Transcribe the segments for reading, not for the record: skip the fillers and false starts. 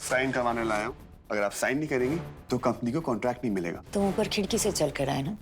Sign करवाने लाया हूँ। अगर आप साइन नहीं करेंगी तो कंपनी को कॉन्ट्रैक्ट नहीं मिलेगा। तुम ऊपर खिड़की से चल कर आए ना,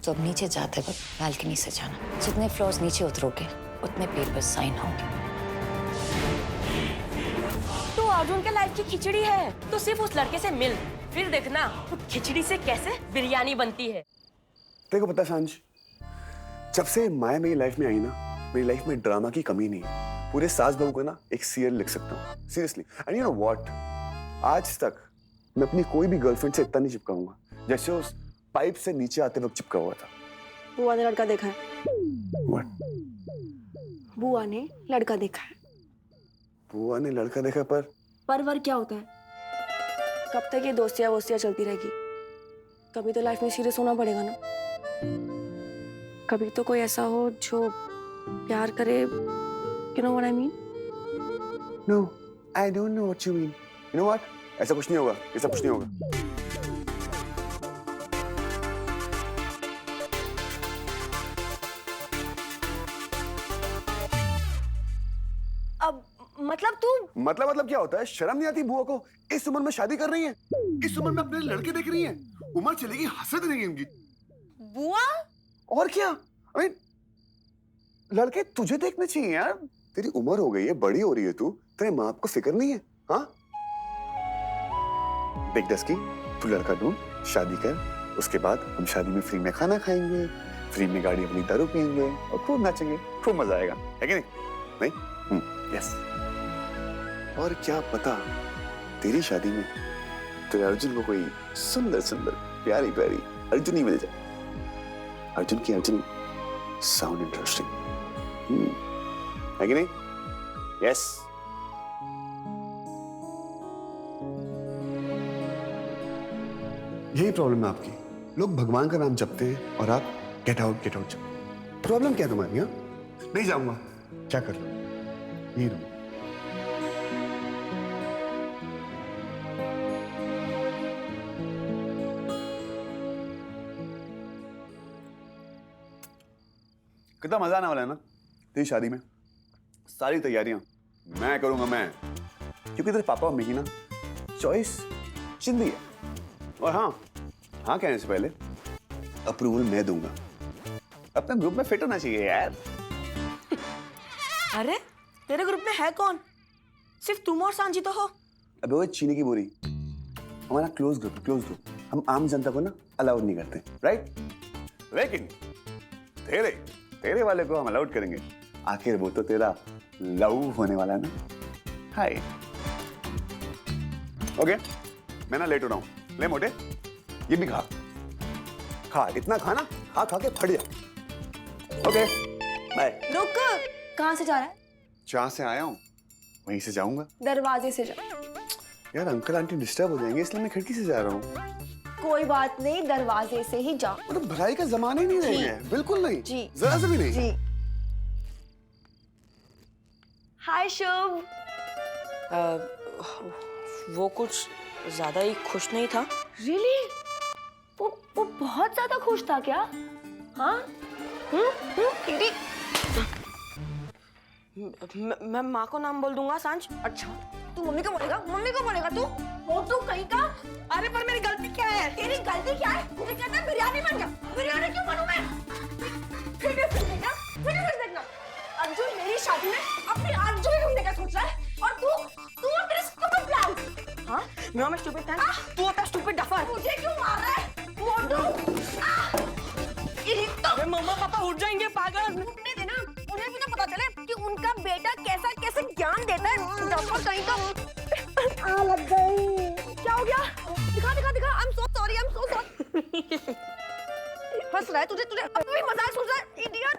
तो अब नीचे जाते वक्त बालकनी से जाना। जितने फ्लोर्स नीचे उतरोगे उतने पेड़ पर साइन होंगे। तू अर्जुन के लाइफ की खिचड़ी है, तो सिर्फ उस लड़के से मिल, फिर देखना तो खिचड़ी से कैसे बिरयानी बनती है। तेरे को पता सांझ, जब से माया मेरी लाइफ में आई ना, मेरी लाइफ में ड्रामा की कमी नहीं है। पूरे सास बहू को ना एक सीरियल लिख सकता हूँ, seriously. And you know what, आज तक मैं अपनी कोई भी गर्लफ्रेंड से इतना नहीं चिपकाऊंगा जैसे उस पाइप से नीचे आते वक्त चिपका हुआ था। बुआ ने लड़का देखा है। What? बुआ ने लड़का देखा है। बुआ ने लड़का देखा पर क्या होता है? कब तक ये दोस्तियां वोस्तियां चलती रहेगी? कभी तो लाइफ में सीरियस होना पड़ेगा ना। कभी तो कोई ऐसा हो जो प्यार करे। You know what I mean? No, I don't know what you mean. You know what? ऐसा कुछ नहीं होगा, ऐसा कुछ नहीं होगा। अब मतलब क्या होता है? शर्म नहीं आती बुआ को? इस उम्र में शादी कर रही है, इस उम्र में अपने लड़के देख रही है। उम्र चलेगी, हसरत रहेगी उनकी। बुआ? और क्या? I mean, लड़के तुझे देखने चाहिए यार। तेरी उम्र हो गई है, बड़ी हो रही है तू, तेरे माँ बाप को फिक्र नहीं है? हाँ, देख दस्की, तू लड़का ढूंढ, शादी कर, उसके बाद हम शादी में फ्री में खाना खाएंगे, फ्री में गाड़ी अपनी दारू पियेंगे और खूब नाचेंगे, खूब मजा आएगा, है कि नहीं? नहीं? यस। और क्या पता तेरी शादी में तेरे अर्जुन को कोई सुंदर सुंदर प्यारी प्यारी अर्जुनी मिल जाए। अर्जुन की अर्जुनी साउंड इंटरेस्टिंग, है कि नहीं? यस। यही प्रॉब्लम है आपकी। लोग भगवान का नाम जपते हैं और आप गेट आउट जपते। प्रॉब्लम क्या है तुम्हारी? यहाँ नहीं जाऊंगा, क्या कर लो, यही रहूंगा। कितना मजा आने वाला है ना तेरी शादी में। सारी तैयारियां मैं करूंगा, मैं, क्योंकि तेरे पापा और मम्मी की ना चॉइस जिंदी है। और हाँ कहने से पहले अप्रूवल मैं दूंगा। अपने ग्रुप में फिट होना चाहिए यार। अरे तेरे ग्रुप में है कौन? सिर्फ तुम और सांची तो हो। अबे वो चीनी की बोरी, हमारा क्लोज ग्रुप। हम आम जनता को ना अलाउड नहीं करते, राइट? लेकिन तेरे वाले को हम अलाउड करेंगे। आखिर वो तो तेरा लव होने वाला है ना। हाय। ओके, मैं ना लेट हो रहा हूं। ले मोटे, ये भी खा, इतना खाना खा के फट जा। Okay bye. रुक, कहाँ से जा रहा है? जहां से आया हूं वहीं से जाऊंगा। दरवाजे से जा। यार अंकल आंटी डिस्टर्ब हो जाएंगे, इसलिए मैं खिड़की से जा रहा हूँ। कोई बात नहीं, दरवाजे से ही जा। मतलब भलाई का जमाना ही नहीं रह गया है, बिल्कुल नहीं जी, जरा से भी नहीं जी। हाय शुभ। वो कुछ ज्यादा ही खुश नहीं था। रियली? वो बहुत ज्यादा खुश था क्या? हाँ? तेरी मैं माँ को नाम बोल दूंगा सांझ। अच्छा, तू मम्मी को बोलेगा तू? वो तू कहीं का? अरे पर मेरी गलती क्या है? तेरी गलती क्या है? मुझे कहता है बिरयानी बन जा। बिरयानी क्यों बनूं मैं? फिर देखना। अर्जुन मेरी शादी में अपनी अर्जुन ढूंढने का सोच रहा है और तू और तेरे स्टूपिड प्लान। हाँ? मैं स्टूपिड था, तू होता स्टूपिड डफर। मुझे क्यों मार रहा है? अरे मम्मा पापा उठ जाएंगे पागल। उठने देना, उन्हें भी तो पता चले कि उनका बेटा कैसे ज्ञान देता है। डफर कहीं का। लग गई। क्या हो गया? दिखा। I'm so sorry. हंस रहा है तुझे अपनी मजाक सोच रहा है, इडियट।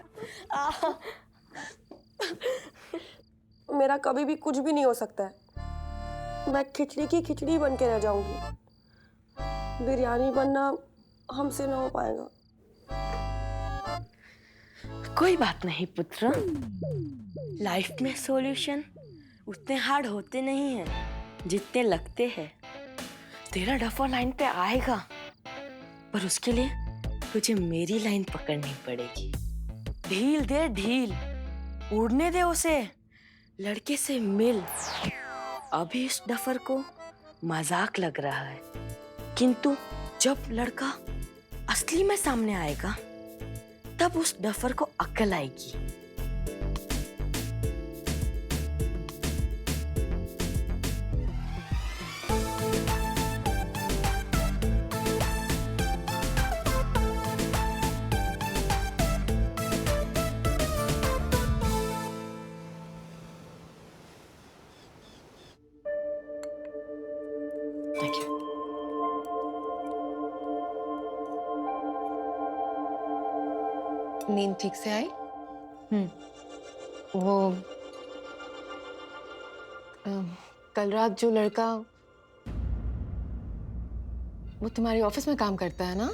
मेरा कभी भी कुछ भी नहीं हो सकता है। मैं खिचड़ी की खिचड़ी बन के रह जाऊंगी। बिरयानी बनना हमसे ना हो पाएगा। कोई बात नहीं पुत्र, लाइफ में सॉल्यूशन उतने हार्ड होते नहीं हैं जितने लगते हैं। तेरा डफर लाइन पे आएगा, पर उसके लिए तुझे मेरी लाइन पकड़नी पड़ेगी। ढील दे ढील, उड़ने दे उसे, लड़के से मिल। अभी इस डफर को मजाक लग रहा है, किंतु जब लड़का असली में सामने आएगा तब उस डफर को अक्ल आएगी। Thank you. नींद ठीक से आई? वो कल रात जो लड़का वो तुम्हारे ऑफिस में काम करता है ना,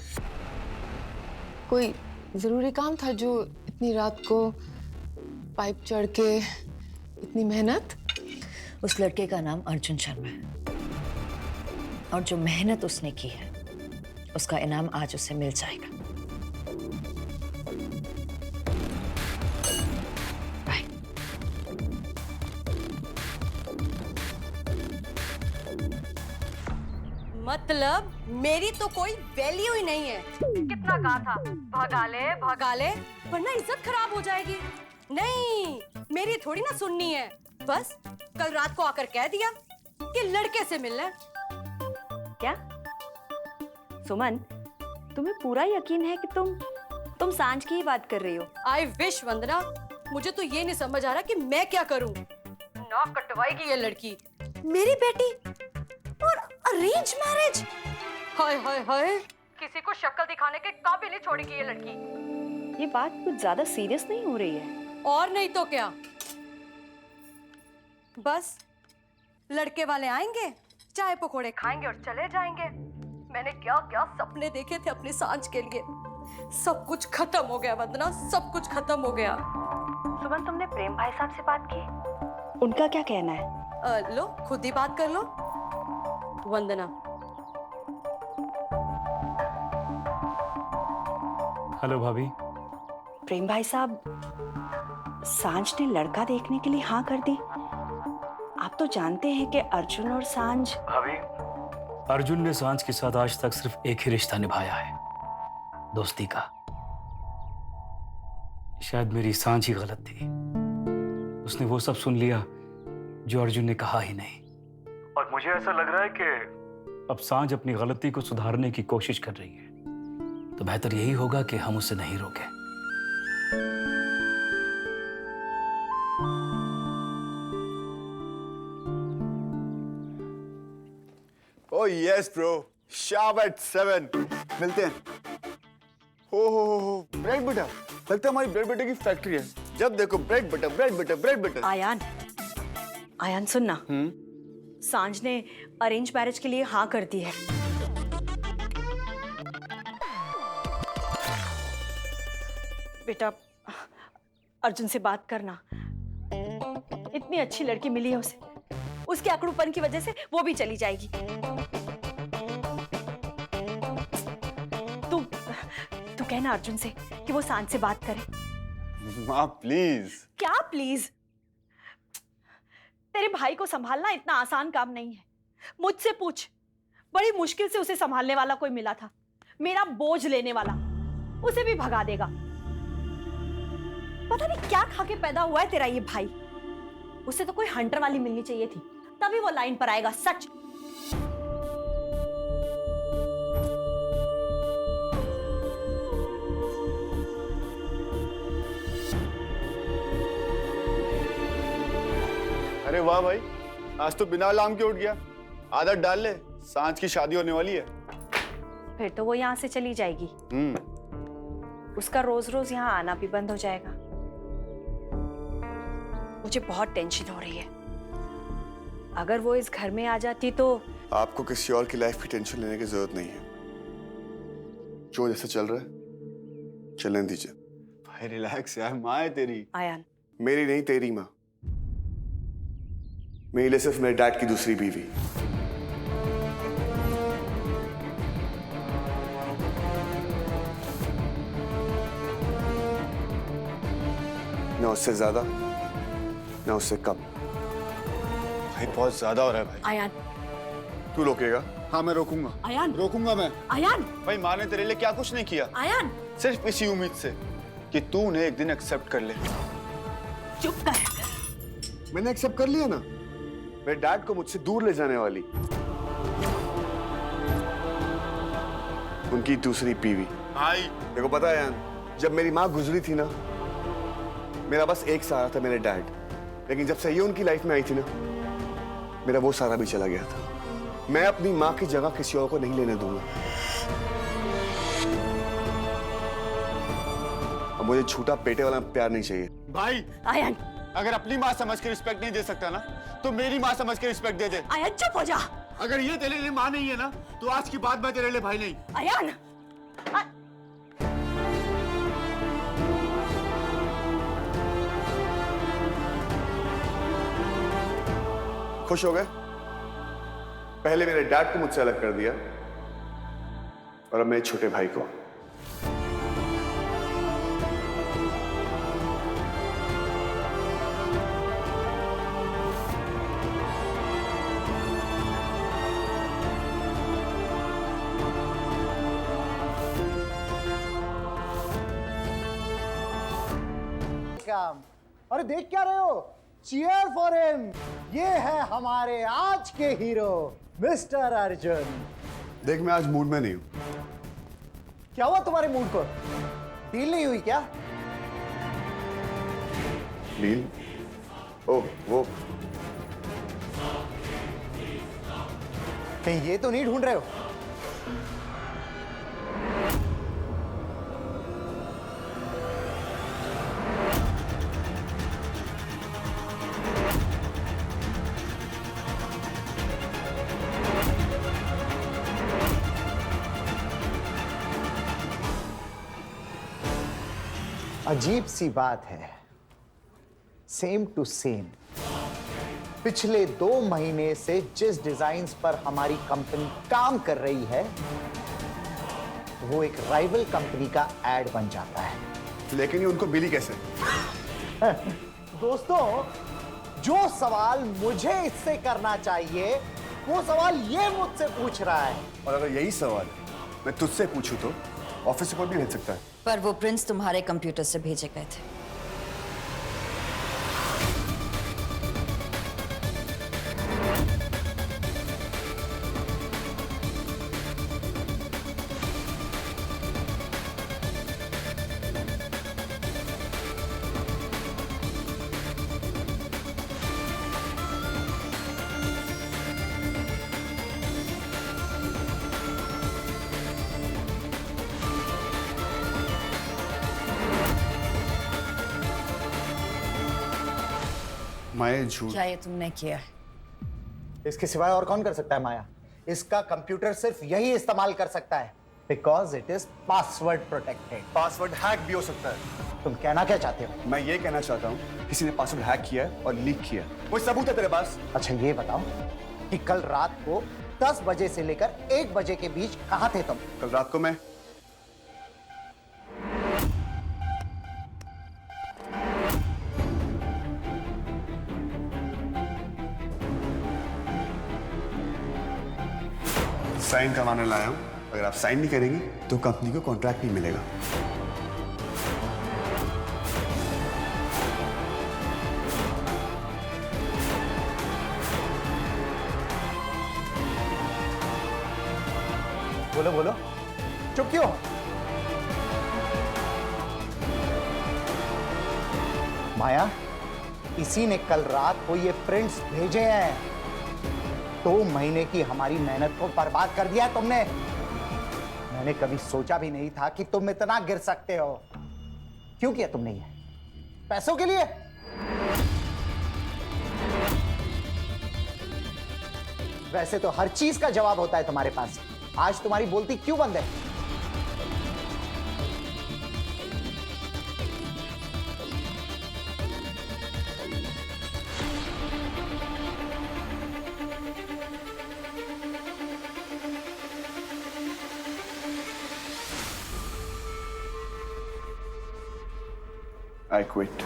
कोई जरूरी काम था जो इतनी रात को पाइप चढ़ के इतनी मेहनत? उस लड़के का नाम अर्जुन शर्मा है और जो मेहनत उसने की है उसका इनाम आज उसे मिल जाएगा। बाय। मतलब मेरी तो कोई वैल्यू ही नहीं है। कितना कहा था भगा ले वरना इज्जत खराब हो जाएगी। नहीं, मेरी थोड़ी ना सुननी है। बस कल रात को आकर कह दिया कि लड़के से मिलना है। क्या सुमन, तुम्हें पूरा यकीन है कि तुम सांझ की ही बात कर रही हो? आई विश वंदना, मुझे तो ये नहीं समझ आ रहा कि मैं क्या करूं। नाक कटवाएगी ये लड़की, मेरी बेटी, और अरेंज मैरिज। हाय हाय हाय, किसी को शक्ल दिखाने के काबिल नहीं छोड़ेगी ये लड़की। ये बात कुछ ज्यादा सीरियस नहीं हो रही है? और नहीं तो क्या, बस लड़के वाले आएंगे, चाय पकोड़े खाएंगे और चले जाएंगे। मैंने क्या क्या सपने देखे थे अपनी सांझ के लिए, सब कुछ खत्म हो गया वंदना, सब कुछ खत्म हो गया। सुमन, तुमने प्रेम भाई साहब से बात की? उनका क्या कहना है? लो खुद ही बात कर लो वंदना। हेलो भाभी। प्रेम भाई साहब, सांझ ने लड़का देखने के लिए हाँ कर दी। आप तो जानते हैं कि अर्जुन और सांझ। भाभी, अर्जुन ने सांझ के साथ आज तक सिर्फ एक ही रिश्ता निभाया है, दोस्ती का। शायद मेरी सांझ ही गलत थी, उसने वो सब सुन लिया जो अर्जुन ने कहा ही नहीं। और मुझे ऐसा लग रहा है कि अब सांझ अपनी गलती को सुधारने की कोशिश कर रही है, तो बेहतर यही होगा कि हम उसे नहीं रोकें। Oh yes bro, sharp at 7 मिलते हैं। हो ब्रेड बटर, लगता है हमारी ब्रेड बटर की फैक्ट्री है। जब देखो bread butter bread butter bread butter. Ayaan सुनना, सांझ ने अरेंज मैरिज के लिए हाँ कर दी है। बेटा, अर्जुन से बात करना, इतनी अच्छी लड़की मिली है उसे, उसके अकड़ूपन की वजह से वो भी चली जाएगी। तू कहना अर्जुन से कि वो सांझ से बात करे। माँ प्लीज। क्या प्लीज? तेरे भाई को संभालना इतना आसान काम नहीं है। मुझसे पूछ, बड़ी मुश्किल से उसे संभालने वाला कोई मिला था, मेरा बोझ लेने वाला, उसे भी भगा देगा। पता नहीं क्या खा के पैदा हुआ है तेरा ये भाई। उसे तो कोई हंटर वाली मिलनी चाहिए थी, तभी वो लाइन पर आएगा। सच। अरे वाह भाई, आज तो बिना अलार्म के उठ गया। आदत डाल ले, सांझ की शादी होने वाली है। फिर तो वो यहाँ से चली जाएगी। उसका रोज रोज यहाँ आना भी बंद हो जाएगा। मुझे बहुत टेंशन हो रही है। अगर वो इस घर में आ जाती तो। आपको किसी और की लाइफ की टेंशन लेने की जरूरत नहीं है। जो जैसे चल रहा है चलने दीजिए। भाई रिलैक्स यार, माँ है तेरी। आयान, मेरी नहीं, तेरी माँ। मेरे लिए सिर्फ मेरे डैड की दूसरी बीवी। ना उससे ज्यादा ना उससे कम। भाई बहुत ज्यादा हो रहा है भाई। आयान, तू रोकेगा? हाँ मैं रोकूंगा। आयान। रोकूंगा मैं। आयान। भाई माँ ने तेरे लिए क्या कुछ नहीं किया। आयान। सिर्फ इसी उम्मीद से कि तू उन्हें एक दिन एक्सेप्ट कर ले। चुप कर। मैंने एक्सेप्ट कर लिया ना। मेरे डैड को मुझसे दूर ले जाने वाली उनकी दूसरी बीवी। भाई देखो पता है यार, जब मेरी माँ गुजरी थी ना, मेरा बस एक सहारा था मेरे डैड। लेकिन जब से ये उनकी लाइफ में आई थी ना, मेरा वो सहारा भी चला गया था। मैं अपनी माँ की जगह किसी और को नहीं लेने दूंगा। अब मुझे झूठा पेटे वाला प्यार नहीं चाहिए। भाई आयान। अगर अपनी माँ समझ के रिस्पेक्ट नहीं दे सकता ना, तो मेरी माँ समझ के रिस्पेक्ट दे दे। आयान चुप हो जा। अगर ये तेरे लिए माँ नहीं है ना, तो आज की बात मैं तेरे लिए भाई नहीं। आयान। खुश हो गए? पहले मेरे डैड को मुझसे अलग कर दिया और अब मेरे छोटे भाई को। काम। अरे देख क्या रहे हो? Cheer for him. ये है हमारे आज के हीरो मिस्टर अर्जुन। देख मैं आज मूड में नहीं हूं। क्या हुआ तुम्हारे मूड को? डील नहीं हुई क्या? डील? ओह वो कहीं ये तो नहीं ढूंढ रहे हो? अजीब सी बात है, सेम टू सेम। पिछले 2 महीने से जिस डिजाइन्स पर हमारी कंपनी काम कर रही है, वो एक राइवल कंपनी का एड बन जाता है। लेकिन ये उनको मिली कैसे? दोस्तों, जो सवाल मुझे इससे करना चाहिए, वो सवाल ये मुझसे पूछ रहा है। और अगर यही सवाल मैं तुझसे पूछूं तो ऑफिस से कोई भी भेज सकता है। पर वो प्रिंट्स तुम्हारे कंप्यूटर से भेजे गए थे। माया झूठ। क्या ये तुमने किया? इसके सिवाय और कौन कर सकता है माया? इसका कंप्यूटर सिर्फ यही इस्तेमाल कर सकता है, because it is password protected. Password hack भी हो सकता है। तुम कहना क्या चाहते हो? मैं ये कहना चाहता हूँ, किसी ने पासवर्ड हैक किया है और लीक किया है। कोई सबूत है तेरे पास? अच्छा ये बताओ कि कल रात को 10 बजे से लेकर 1 बजे के बीच कहां थे तुम? कल रात को मैं साइन करवाने लाया हूं। अगर आप साइन नहीं करेंगे तो कंपनी को कॉन्ट्रैक्ट नहीं मिलेगा। बोलो बोलो, चुप क्यों? माया, इसी ने कल रात को ये प्रिंट्स भेजे हैं। 2 महीने की हमारी मेहनत को बर्बाद कर दिया है तुमने। मैंने कभी सोचा भी नहीं था कि तुम इतना गिर सकते हो। क्यों किया तुमने ये? पैसों के लिए? वैसे तो हर चीज का जवाब होता है तुम्हारे पास। आज तुम्हारी बोलती क्यों बंद है? I quit.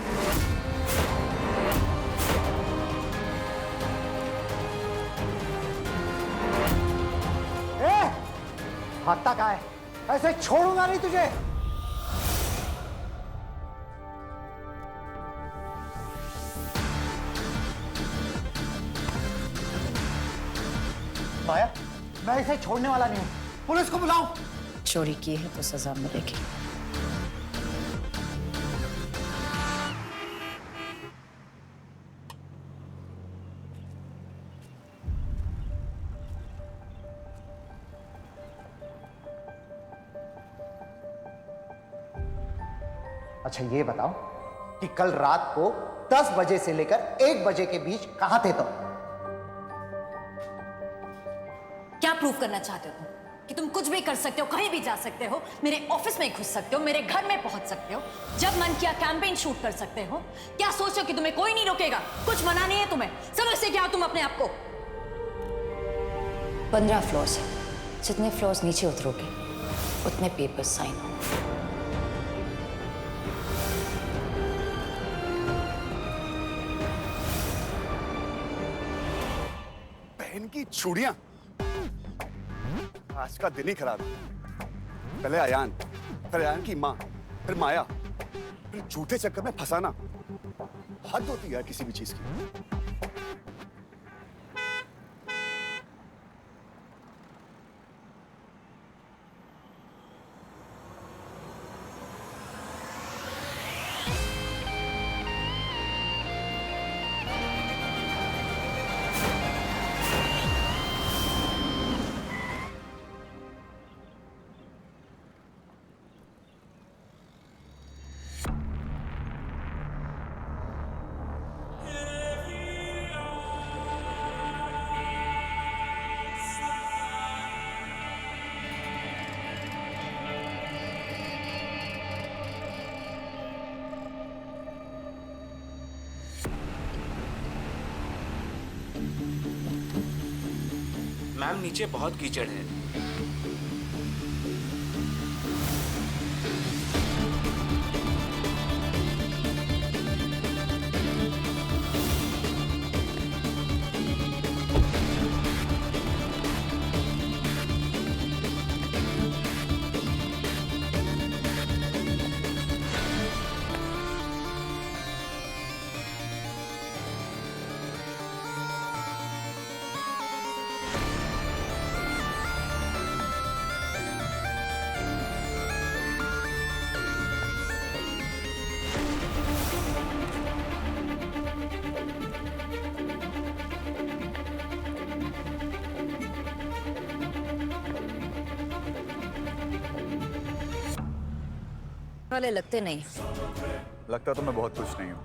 भागता कहाँ है? ऐसे छोड़ूंगा नहीं तुझे। माया, मैं इसे छोड़ने वाला नहीं हूं। पुलिस को बुलाओ। चोरी की है तो सजा मिलेगी। अच्छा ये बताओ कि कल रात को 10 बजे से लेकर 1 बजे के बीच कहां थे तुम? क्या प्रूव करना चाहते हो तुम? कि तुम कुछ भी कर सकते हो, कहीं भी जा सकते हो, मेरे ऑफिस में घुस सकते हो, मेरे घर में पहुंच सकते हो, जब मन किया कैंपेन शूट कर सकते हो। क्या सोचो कि तुम्हें कोई नहीं रोकेगा? कुछ मना नहीं है तुम्हें? समझते क्या हो तुम अपने आप को? 15 फ्लोर्स है, जितने फ्लोर्स नीचे उतरोगे उतने पेपर साइन हो। बहन की चूड़ियां, आज का दिन ही खराब है। पहले अयान, फिर अयान की माँ, फिर माया, फिर झूठे चक्कर में फंसाना। हद होती है यार किसी भी चीज की। मैम नीचे बहुत कीचड़ है। वाले लगते नहीं। लगता तो मैं बहुत कुछ नहीं हूँ।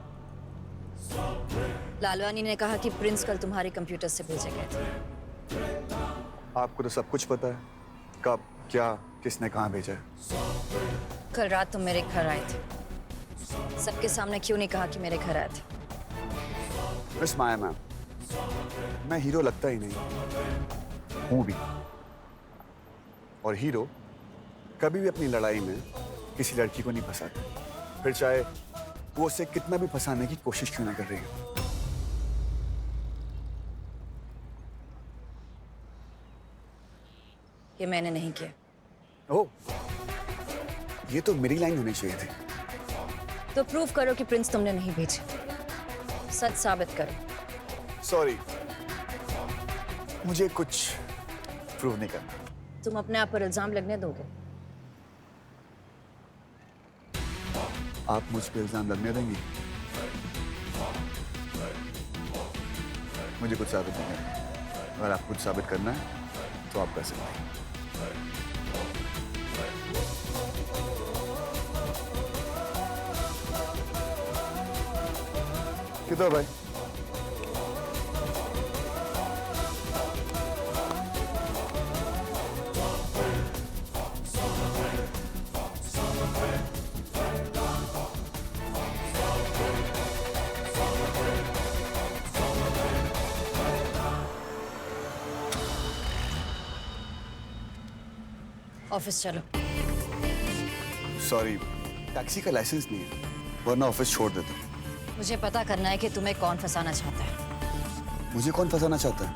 लालवानी ने कहा कि प्रिंस कल तुम्हारे कंप्यूटर से भेजे गए थे। आपको तो सब कुछ पता है, कब, क्या, किसने कहाँ भेजा है। कल रात तुम मेरे घर आए थे, सबके सामने क्यों नहीं कहा कि मेरे घर आए थे? मिस माया मैम, मैं हीरो लगता ही नहीं हूँ भी। और हीरो कभी भी अपनी लड़ाई में किसी लड़की को नहीं फंसाता, फिर चाहे वो उसे कितना भी फंसाने की कोशिश क्यों ना कर रही हो। ये मैंने नहीं किया। ओह, ये तो मेरी लाइन होनी चाहिए थी। तो प्रूव करो कि प्रिंस तुमने नहीं भेजे। सच साबित करो। सॉरी, मुझे कुछ प्रूव नहीं करना। तुम अपने आप पर इल्जाम लगने दोगे? आप मुझ पे इल्जाम लगने देंगी? मुझे कुछ साबित नहीं करना। अगर आपको कुछ साबित करना है तो आप कर सकते हैं। किधर भाई? ऑफिस चलो। सॉरी, टैक्सी का लाइसेंस नहीं है, वरना ऑफिस छोड़ देता। मुझे पता करना है कि तुम्हें कौन फंसाना चाहता है। मुझे कौन फंसाना चाहता है?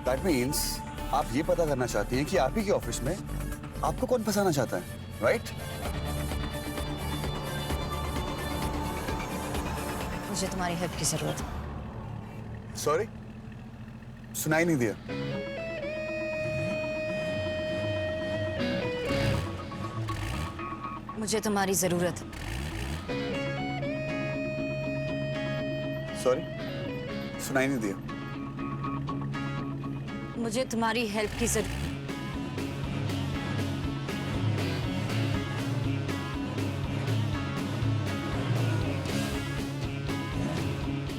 That means आप ये पता करना चाहती हैं कि आप ही के ऑफिस में आपको कौन फंसाना चाहता है, राइट? मुझे तुम्हारी हेल्प की जरूरत है। सॉरी, सुनाई नहीं दिया। मुझे तुम्हारी जरूरत है। सॉरी, सुनाई नहीं दिया। मुझे तुम्हारी हेल्प की जरूरत।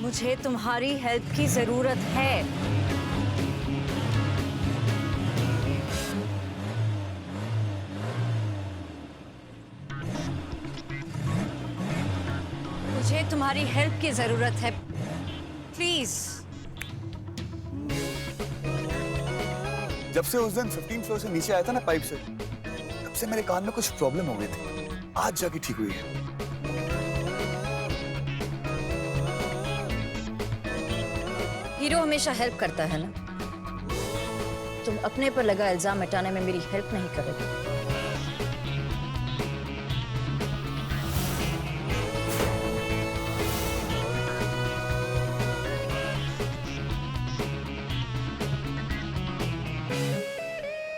मुझे तुम्हारी हेल्प की जरूरत है। मुझे तुम्हारी हेल्प की जरूरत है, प्लीज। जब से उस दिन 15 फ्लोर से नीचे आया था ना पाइप से, तब से मेरे कान में कुछ प्रॉब्लम हो गई थी। आज जाके ठीक हुई है। हीरो हमेशा हेल्प करता है ना। तुम अपने पर लगा इल्जाम मिटाने में मेरी हेल्प नहीं करोगे।